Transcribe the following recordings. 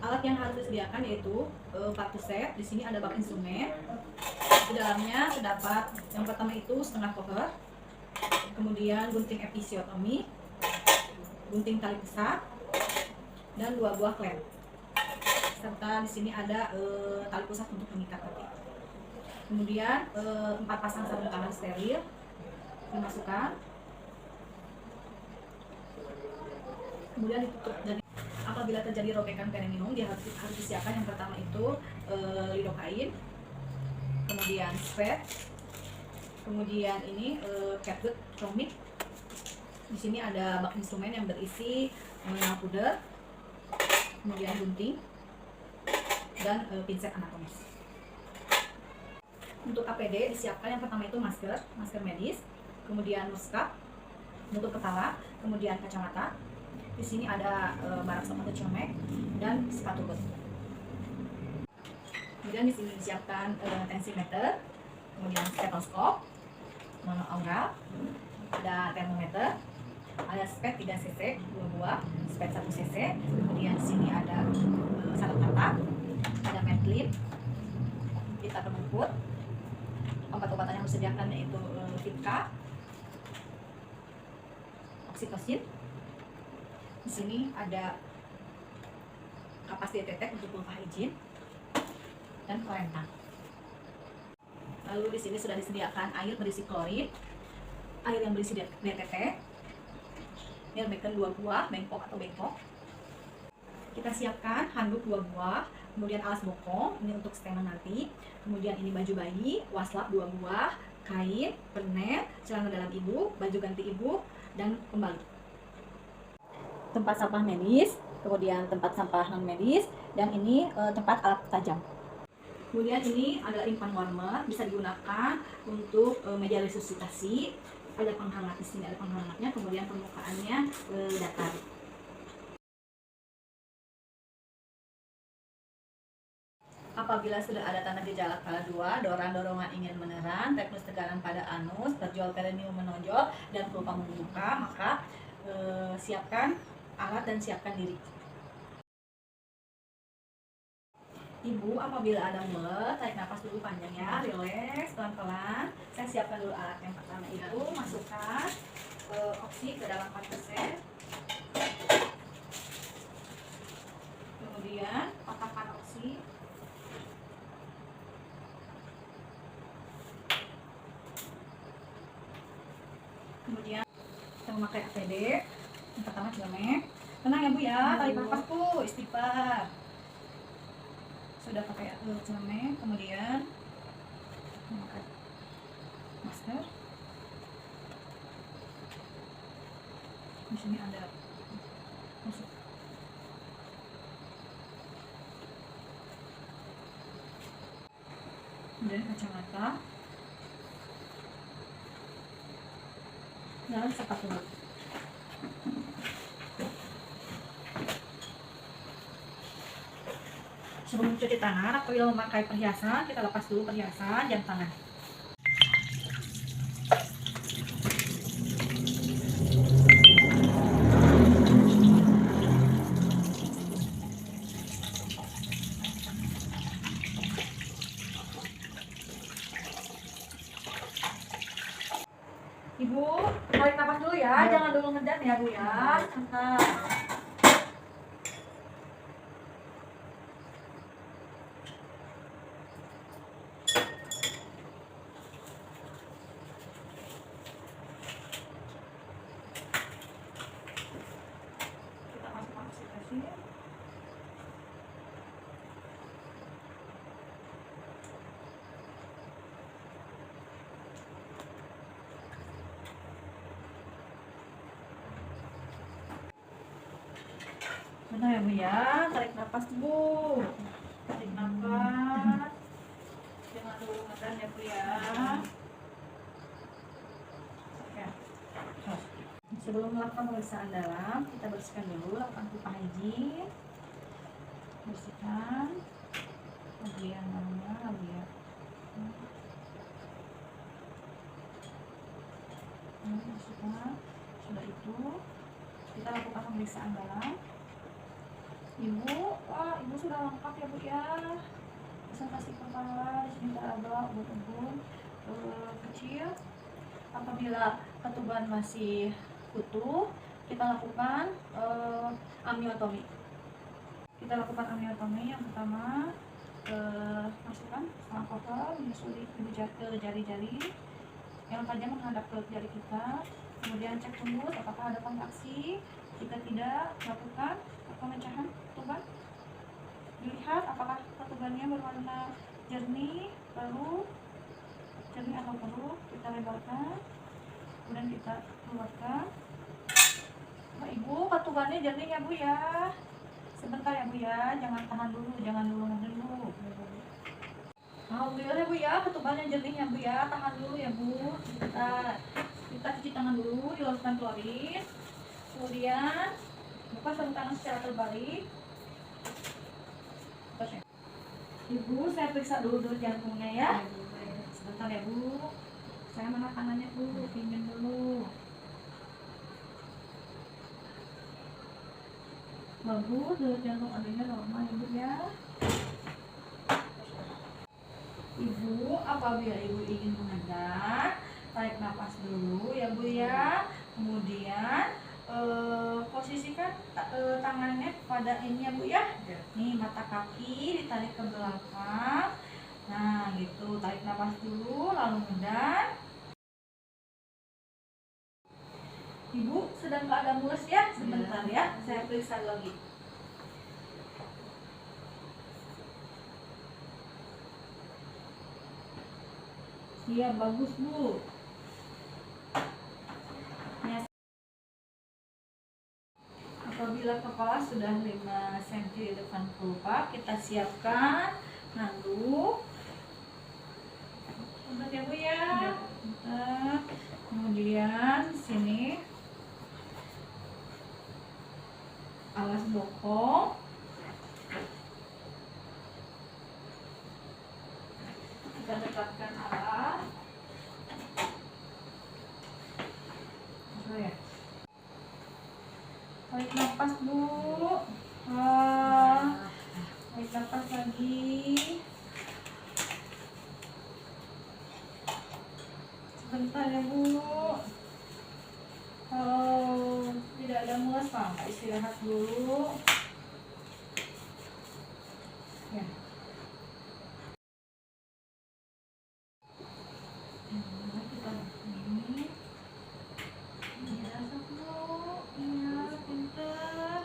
Alat yang harus disediakan yaitu 4 set. Di sini ada bak instrumen. Di dalamnya terdapat yang pertama itu setengah cover, kemudian gunting episiotomi, gunting tali pusat, dan 2 buah klem. Serta di sini ada tali pusat untuk mengikat nanti. Kemudian 4 pasang sarung tangan steril dimasukkan. Kemudian ditutup. Dan apabila terjadi robekan perineum, dia harus disiapkan yang pertama itu lidocain, kemudian spray, kemudian ini catgut cromik. Di sini ada bak instrumen yang berisi nail powder, kemudian gunting, dan pinset anatomis. Untuk APD disiapkan yang pertama itu masker medis, kemudian muskap, penutup kepala, kemudian kacamata. Di sini ada barak stop atau celemek dan sepatu bot. Kemudian di sini disiapkan tensimeter, kemudian stetoskop, monoaural, ada termometer, ada spet 3 cc 2 buah, spet 1 cc, kemudian di sini ada sarung tangan, ada medlin, pita pengukur. Obat-obatan yang harus disediakan yaitu Vika, oksitosin. Di sini ada kapas dietetek untuk pulpa hijin dan korentan. Lalu di sini sudah disediakan air berisi klorin, air yang berisi DTT, Nilbeken 2 buah, bengkok atau bengkok. Kita siapkan handuk 2 buah, kemudian alas bokong, ini untuk setelan nanti. Kemudian ini baju bayi, waslap 2 buah, kain, pernet, celana dalam ibu, baju ganti ibu, dan pembalut. Tempat sampah medis, kemudian tempat sampah non medis, dan ini tempat alat tajam. Kemudian ini ada infant warmer, bisa digunakan untuk meja resusitasi. Ada penghangat di sini, ada penghangatnya, kemudian permukaannya datar. Apabila sudah ada tanda gejala kala 2, dorongan ingin meneran, teknis tegangan pada anus, berjual perineum menonjol, dan pelupa membuka, maka siapkan alat dan siapkan diri. Ibu, apabila ada mulut, tarik nafas dulu panjang ya, relax, pelan-pelan. Saya siapkan dulu alat yang pertama itu, masukkan oksi ke dalam 4%. Kemudian kotakkan oksi. Kemudian kita memakai APD. Yang pertama celemek. Tenang ya Bu ya, tarik nafas Bu, istighfar. Sudah pakai celemek, kemudian memakai masker. Di sini ada masuk. Kemudian kacamata dan sepatu bot. Sebelum cuci tangan, apabila memakai perhiasan, kita lepas dulu perhiasan jam tangan. Ibu, tarik nafas dulu ya, jangan dulu ngedam ya Bu ya, santai. Benar ya Bu ya, tarik nafas Bu, tarik nafas, jangan dulu ngedam ya Bu ya. Oke. Sebelum melakukan pemeriksaan dalam, kita bersihkan dulu, lakukan pulpa hijin, bersihkan bagian dalamnya, bagian bersihkan. Sudah itu kita lakukan pemeriksaan dalam. Ibu, wah ibu sudah lengkap ya bu ya. Presentasi kepala di sini ada ubun-ubun kecil. Apabila ketuban masih utuh, kita lakukan amniotomi. Kita lakukan amniotomi. Yang pertama, masukkan selang kotor, menyusuri ke jari-jari yang tajam menghadap ke jari kita. Kemudian cek tembus apakah ada kontraksi. Jika tidak, lakukan pemecahan ketuban. Dilihat apakah ketubannya berwarna jernih, jernih atau keruh. Kita lebarkan, kemudian kita keluarkan. Nah, ibu, ketubannya jernih ya bu ya. Sebentar ya bu ya, jangan tahan dulu, jangan dulu dulu. Alhamdulillah ya bu ya, ketubannya jernih ya bu ya. Tahan dulu ya bu. Kita cuci tangan dulu, diloloskan klorin. Kemudian buka sarung tangan secara terbalik. Ibu, saya periksa dulu jantungnya ya. Sebentar ya bu. Saya mana kanannya bu, pinjam dulu. Bagus, denyut jantung adanya normal ya bu ya. Ibu, apabila ibu ingin mengendap, tarik nafas dulu ya bu ya. Kemudian posisikan tangannya pada ini ya bu ya. Nih, mata kaki ditarik ke belakang. Nah gitu, tarik nafas dulu lalu mengendap. Ibu sedang keadaan mulus ya, sebentar ya, saya periksa lagi. Iya bagus bu. Ya. Apabila kepala sudah 5 cm di depan kelopak, kita siapkan handuk. Untuk ya bu ya. Kemudian sini alas bokong, kita dekatkan alas. Tarik nafas bu. Tarik nafas lagi. Sebentar ya bu. Kalau tidak ada mulas, Pak, istirahat dulu. Ya. Kita ini. Ya, bu. Ya, pinter.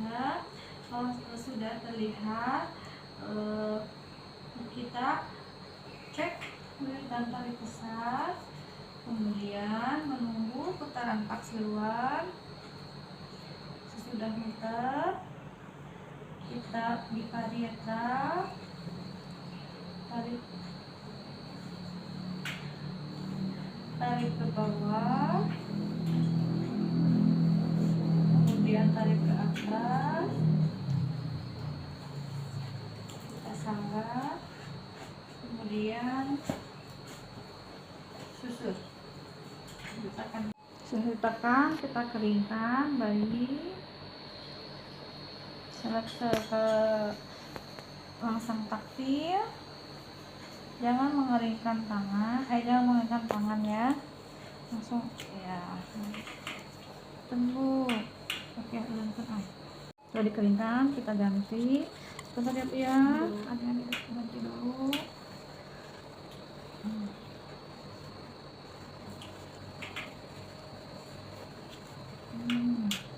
Ya, kalau sudah terlihat, kita cek dan tarik pusat. Kemudian menunggu putaran paksiluan. Sesudah muter, kita di parietal, tarik ke bawah, kemudian tarik ke atas, kita sangga, kemudian susur. Sudah tekan, kita keringkan bayi. Langsung taktil. Jangan mengeringkan tangan, ya. Langsung ya. Tunggu. Oke, sudah dikeringkan, kita ganti. Sebentar ya, ada yang ganti dulu.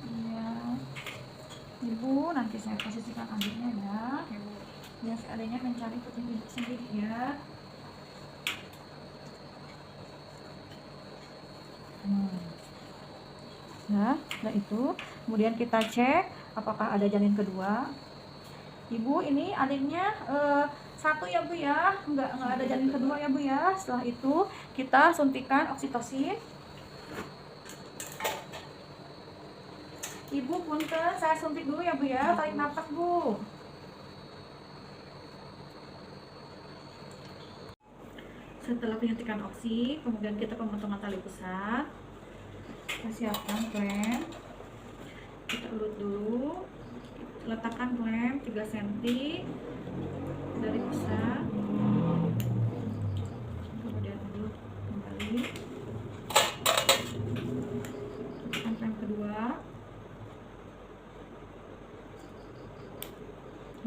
Iya. Ibu, nanti saya posisikan adiknya ya. Biar si adiknya mencari kucing ibu sendiri ya. Nah, setelah itu kemudian kita cek apakah ada janin kedua. Ibu, ini adiknya satu ya bu ya, nggak ada janin kedua ya bu ya. Setelah itu kita suntikan oksitosin. Ibu punten, saya suntik dulu ya bu ya. Tarik nafas bu. Setelah penyuntikan oksi, kemudian kita pemotongan tali pusat. Kita siapkan klem. kita ulut dulu, letakkan klem 3 cm dari pusat, kemudian ulut kembali, letakkan klem kedua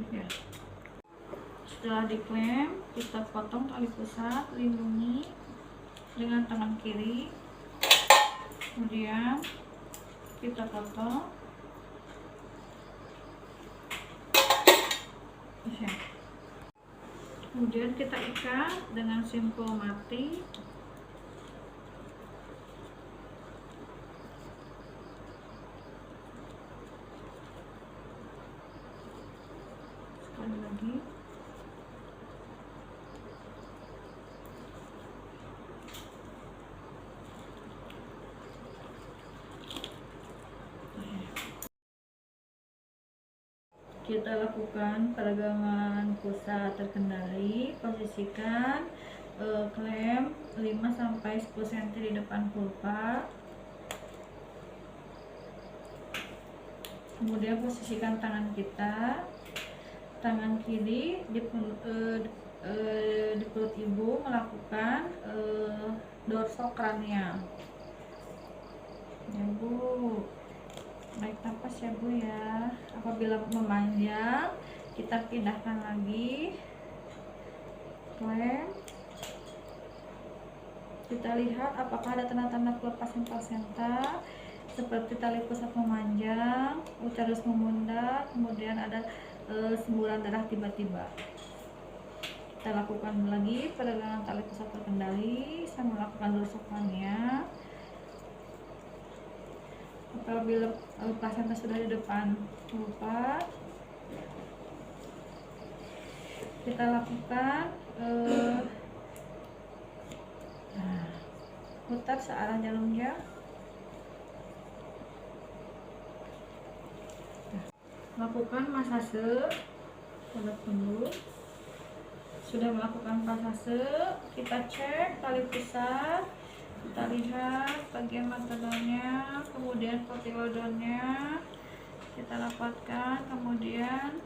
ya. Setelah diklem, kita potong tali pusat, lindungi dengan tangan kiri, kemudian kita potong ya. Kemudian kita ikat dengan simpul mati. Sekali lagi. Kita lakukan peregangan pusat terkendali, posisikan klem 5-10 cm di depan pulpa, kemudian posisikan tangan kita, tangan kiri di perut ibu, melakukan dorsokranial ya Bu. Naik nafas ya Bu ya. Apabila memanjang, kita pindahkan lagi klem. Kita lihat apakah ada tanda-tanda pelepasan plasenta seperti tali pusat memanjang, uterus memundar, kemudian ada semburan darah tiba-tiba. Kita lakukan lagi peregangan tali pusat terkendali. Saya melakukan dorsokranial. Apabila plasenta sudah di depan pulpa, kita lakukan putar searah jalurnya. Lakukan masase pada punduk. Sudah melakukan masase, kita cek tali pusat. Kita lihat bagian matadonnya, kemudian kotilodonnya kita rapatkan, kemudian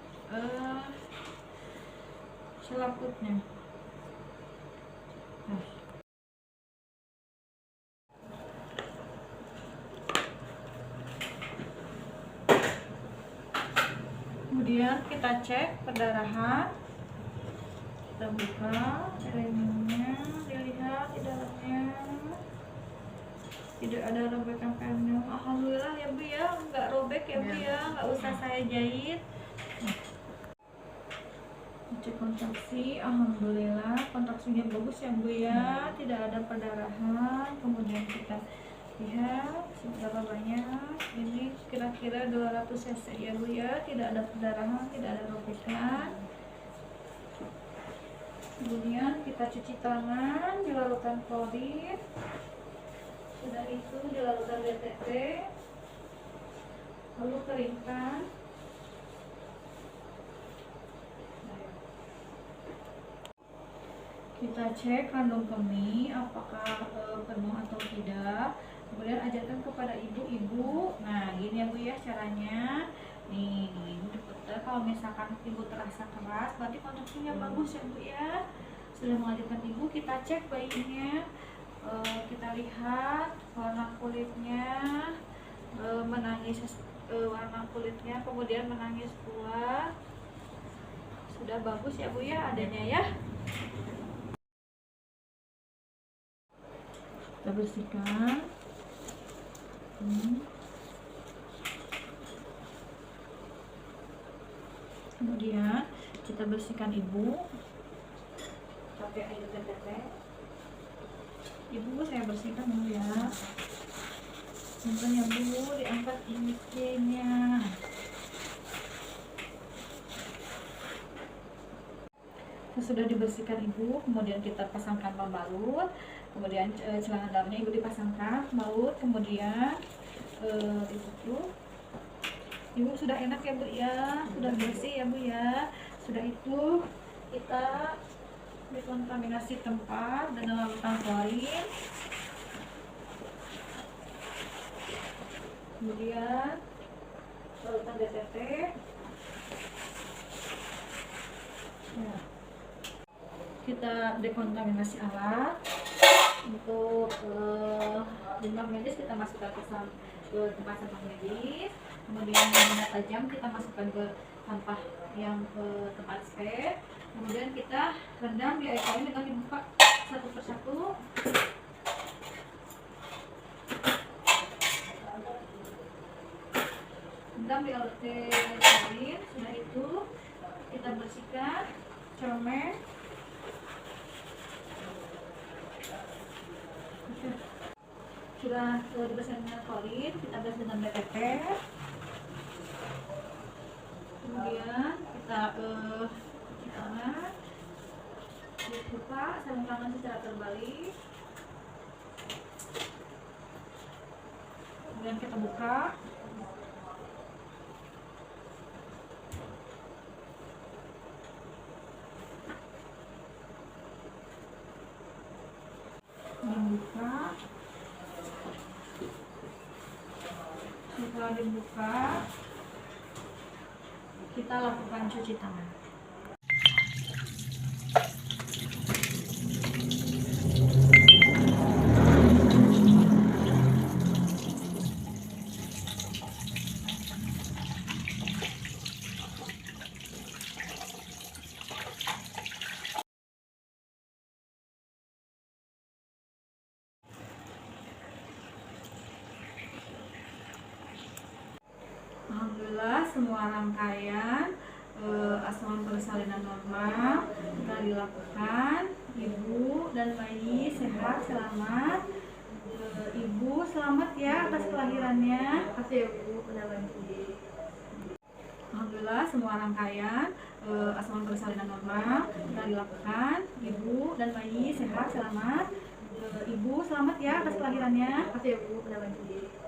selaputnya. Kemudian kita cek perdarahan, kita buka renyumnya, dilihat di dalamnya tidak ada robekan kandung. Alhamdulillah ya Bu ya, nggak robek ya Bu ya, nggak usah saya jahit. Cek kontraksi, alhamdulillah kontraksinya bagus ya Bu ya, tidak ada perdarahan. Kemudian kita lihat seberapa banyak, ini kira-kira 200 cc ya Bu ya, tidak ada perdarahan, tidak ada robekan. Kemudian kita cuci tangan di larutan klorin. Sudah itu dilakukan DTT, lalu keringkan. Kita cek kandung kemih apakah penuh atau tidak. Kemudian ajarkan kepada ibu-ibu. Nah gini ya Bu ya caranya. Nih ibu diputar. Kalau misalkan ibu terasa keras, berarti kontraksinya bagus ya Bu ya. Sudah mengajarkan ibu, kita cek bayinya. Kita lihat warna kulitnya, menangis warna kulitnya, kemudian menangis kuat. Sudah bagus ya Bu ya adanya ya. Kita bersihkan. Kemudian kita bersihkan ibu pakai air DTT. Ibu saya bersihkan dulu ya. Simpan ya Bu, diangkat ini-nya. Sudah dibersihkan ibu, kemudian kita pasangkan pembalut, kemudian celana dalamnya ibu dipasangkan pembalut, kemudian ditutup. Ibu sudah enak ya Bu ya, sudah bersih ya Bu ya. Sudah itu kita dekontaminasi tempat dengan larutan klorin. Kemudian barutan DTT. Nah, kita dekontaminasi alat. Untuk limbah medis kita masukkan ke tempat sampah medis. Kemudian benda tajam kita masukkan ke sampah yang ke tempat spare. Kemudian kita rendam di air korin dengan dibuka satu persatu. Rendam di air korin. Sudah itu kita bersihkan cermin. Sudah dibersihkan dengan klorin, kita bersihkan dengan DTT. Kemudian kita cuci tangan, dibuka sarung tangan secara terbalik. Kemudian kita buka. Setelah dibuka, kita lakukan cuci tangan. Alhamdulillah semua rangkaian asuhan persalinan normal telah dilakukan. Ibu dan bayi sehat selamat. Ibu selamat ya atas kelahirannya. Kasih ya Bu, lagi. Alhamdulillah semua rangkaian asuhan persalinan normal telah dilakukan. Ibu dan bayi sehat selamat. Ibu selamat ya atas kelahirannya. Kasih ya Bu, lagi.